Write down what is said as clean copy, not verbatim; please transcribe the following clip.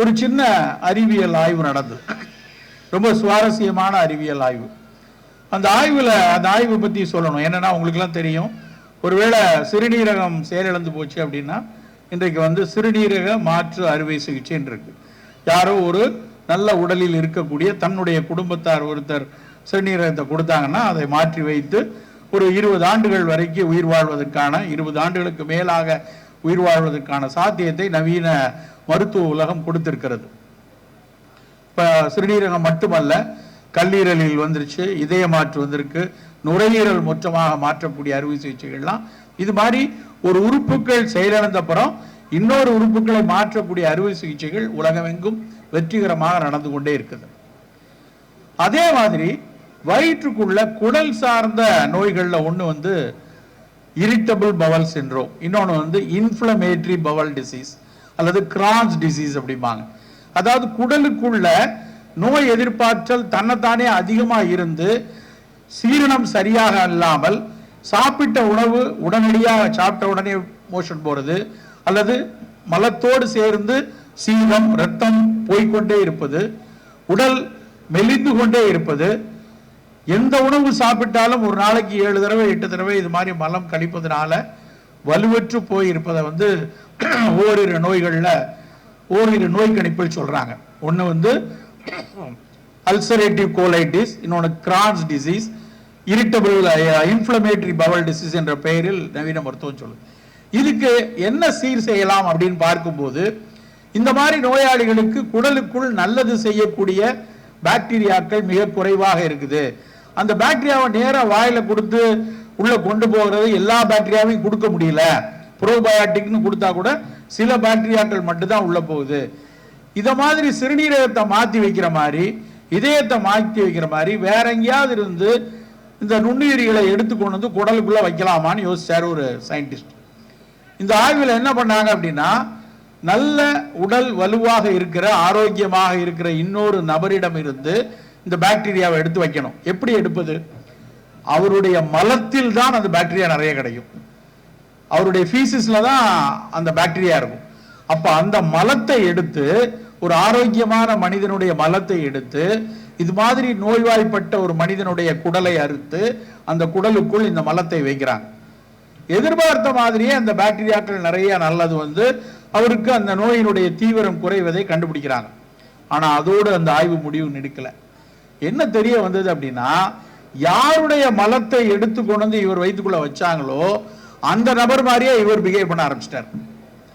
ஒரு சின்ன அறிவியல் ஆய்வு நடந்தது. ரொம்ப சுவாரஸ்யமான அறிவியல் ஆய்வு. அந்த ஆய்வு பற்றி சொல்லணும். என்னன்னா, உங்களுக்குலாம் தெரியும், ஒருவேளை சிறுநீரகம் செயலிழந்து போச்சு அப்படின்னா இன்றைக்கு சிறுநீரக மாற்று அறுவை சிகிச்சைன்னு இருக்கு. யாரோ ஒரு நல்ல உடலில் இருக்கக்கூடிய தன்னுடைய குடும்பத்தார் ஒருத்தர் சிறுநீரகத்தை கொடுத்தாங்கன்னா அதை மாற்றி வைத்து ஒரு 20 ஆண்டுகள் வரைக்கும் உயிர் வாழ்வதற்கான, 20 ஆண்டுகளுக்கு மேலாக உயிர் வாழ்வதற்கான சாத்தியத்தை நவீன மருத்துவ உலகம் கொடுத்திருக்கிறது. இப்போ சிறுநீரகம் மட்டுமல்ல, கல்லீரலில் வந்துருச்சு, இதய மாற்று வந்திருக்கு, நுரையீரல் மொத்தமாக மாற்றக்கூடிய அறுவை சிகிச்சைகள்லாம். இது மாதிரி ஒரு உறுப்புகள் செயலிழந்த அப்புறம் இன்னொரு உறுப்புகளை மாற்றக்கூடிய அறுவை சிகிச்சைகள் உலகமெங்கும் வெற்றிகரமாக நடந்து கொண்டே இருக்குது. அதே மாதிரி வயிற்றுக்குள்ள குடல் சார்ந்த நோய்கள்ல ஒன்று இரிட்டபிள் பவல் சிண்ட்ரோம், இன்னொன்று இன்ஃப்ளமேட்டரி பவல் டிசீஸ் அல்லது கிரான்ஸ் டிசீஸ் அப்படிம்பாங்க. அதாவது குடலுக்குள்ள நோய் எதிர்ப்பாற்றல் தன்னைத்தானே அதிகமாக இருந்து சீரணம் சரியாக இல்லாமல் சாப்பிட்ட உணவு உடனடியாக சாப்பிட்ட உடனே மோஷன் போறது அல்லது மலத்தோடு சேர்ந்து சீரம் ரத்தம் போய்கொண்டே இருப்பது, உடல் மெலிந்து கொண்டே இருப்பது, எந்த உணவு சாப்பிட்டாலும் ஒரு நாளைக்கு 7 தடவை 8 தடவை இது மாதிரி மலம் கழிப்பதனால வலுவற்று போயிருப்பதை ஓரிரு நோய்கள்ல ஓரிரு நோய் கணிப்பில் சொல்றாங்க. ஒன்று அல்சரேட்டிவ் கோலைட்டிஸ், இன்னொன்று Crohn's disease, irritable inflammatory Powell disease என்ற பெயரில் நவீன மருத்துவம் சொல்லுது. இதுக்கு என்ன சீர் செய்யலாம் அப்படின்னு பார்க்கும்போது, இந்த மாதிரி நோயாளிகளுக்கு குடலுக்குள் நல்லது செய்யக்கூடிய பாக்டீரியாக்கள் மிக குறைவாக இருக்குது. அந்த பாக்டீரியாவை நேராக வாயில கொடுத்து உள்ள கொண்டு போகிறது எல்லா பாக்டீரியாவையும் கொடுக்க முடியல. புரோபயாட்டிக்னு கொடுத்தா கூட சில பாக்டீரியாக்கள் மட்டும்தான் உள்ள போகுது. இத மாதிரி சிறுநீரகத்தை மாற்றி வைக்கிற மாதிரி, இதயத்தை மாற்றி வைக்கிற மாதிரி வேற எங்கேயாவது இருந்து இந்த நுண்ணுயிரிகளை எடுத்து கொண்டு வந்து குடலுக்குள்ள வைக்கலாமான்னு யோசிச்சார் ஒரு சயின்டிஸ்ட். இந்த ஆய்வில் என்ன பண்ணாங்க அப்படின்னா, நல்ல உடல் வலுவாக இருக்கிற ஆரோக்கியமாக இருக்கிற இன்னொரு நபரிடம் இருந்து இந்த பாக்டீரியாவை எடுத்து வைக்கணும். எப்படி எடுப்பது? அவருடைய மலத்தில் தான் அந்த பாக்டீரியா நிறைய கிடைக்கும். அவருடைய ஃபீசிஸ்ல தான் அந்த பாக்டீரியா இருக்கும். அப்ப அந்த மலத்தை எடுத்து, ஒரு ஆரோக்கியமான மனிதனுடைய மலத்தை எடுத்து இது மாதிரி நோய்வாய்ப்பட்ட ஒரு மனிதனுடைய குடலை அறுத்து அந்த குடலுக்குள் இந்த மலத்தை வைக்கிறாங்க. எதிர்பார்த்த மாதிரியே அந்த பாக்டீரியாக்கள் நிறைய நல்லது அவருக்கு அந்த நோயினுடைய தீவிரம் குறைவதை கண்டுபிடிக்கிறாங்க. ஆனா அதோடு அந்த ஆய்வு முடிவு நிற்கல. என்ன தெரிய வந்தது அப்படின்னா, யாருடைய மலத்தை எடுத்து கொண்டு இவர் வயிற்றுக்குள்ள வச்சாங்களோ அந்த நபர் மாதிரியே இவர் பிஹேவ் பண்ண ஆரம்பிச்சிட்டார்.